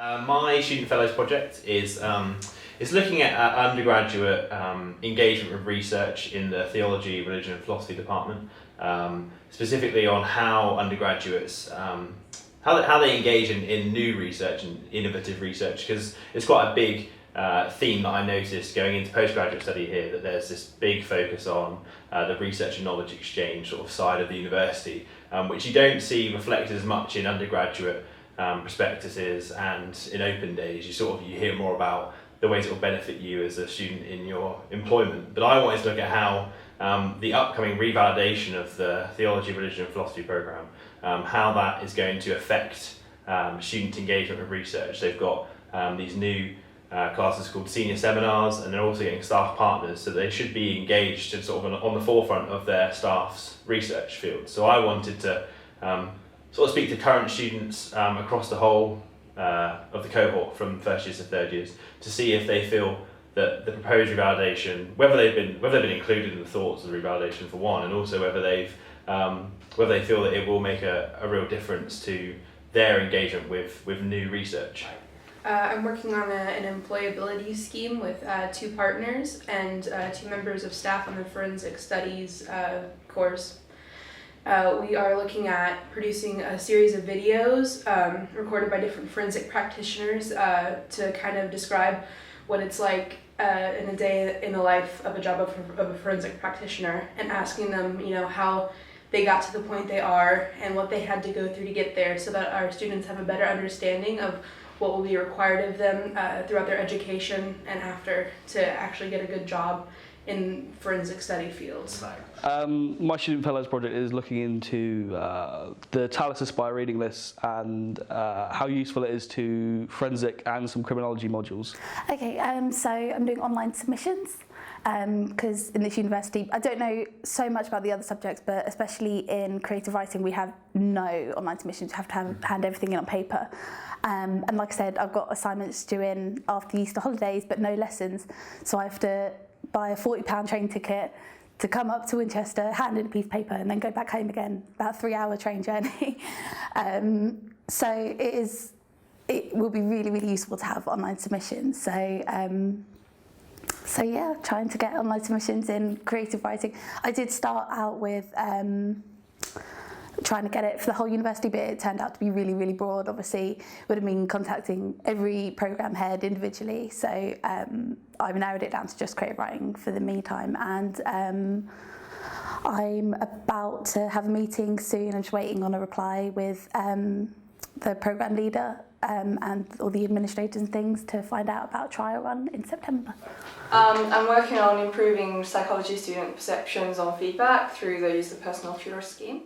My Student Fellows project is looking at undergraduate engagement with research in the Theology, Religion and Philosophy department, specifically on how undergraduates, how they engage in new research and innovative research, because it's quite a big theme that I noticed going into postgraduate study here, that there's this big focus on the research and knowledge exchange sort of side of the university, which you don't see reflected as much in undergraduate prospectuses and in open days. You hear more about the ways it will benefit you as a student in your employment. But I wanted to look at how the upcoming revalidation of the Theology, Religion and Philosophy programme, how that is going to affect student engagement with research. They've got these new classes called senior seminars, and they're also getting staff partners, so they should be engaged and sort of on the forefront of their staff's research field. So I wanted to sort of speak to current students across the whole of the cohort from first years to third years to see if they feel that the proposed revalidation, whether they've been included in the thoughts of the revalidation for one, and also whether they feel that it will make a real difference to their engagement with new research. I'm working on an employability scheme with two partners and two members of staff on the forensic studies course. We are looking at producing a series of videos recorded by different forensic practitioners to kind of describe what it's like in a day in the life of a job of a forensic practitioner, and asking them, how they got to the point they are and what they had to go through to get there, so that our students have a better understanding of what will be required of them throughout their education and after to actually get a good job in forensic study fields. My Student Fellows project is looking into the Tallis Aspire reading list and how useful it is to forensic and some criminology modules. Okay, so I'm doing online submissions because in this university, I don't know so much about the other subjects, but especially in creative writing, we have no online submissions. You have to hand everything in on paper. And like I said, I've got assignments due in after the Easter holidays, but no lessons. So I have to buy a £40 train ticket to come up to Winchester, hand in a piece of paper, and then go back home again. About a 3-hour train journey. So it will be really, really useful to have online submissions. So yeah, trying to get online submissions in creative writing. I did start out with trying to get it for the whole university, but it turned out to be really, really broad. Obviously, would have been contacting every programme head individually. So I've narrowed it down to just creative writing for the meantime. And I'm about to have a meeting soon. I'm just waiting on a reply with the programme leader and all the administrators and things to find out about a trial run in September. I'm working on improving psychology student perceptions on feedback through the use of personal tutor scheme.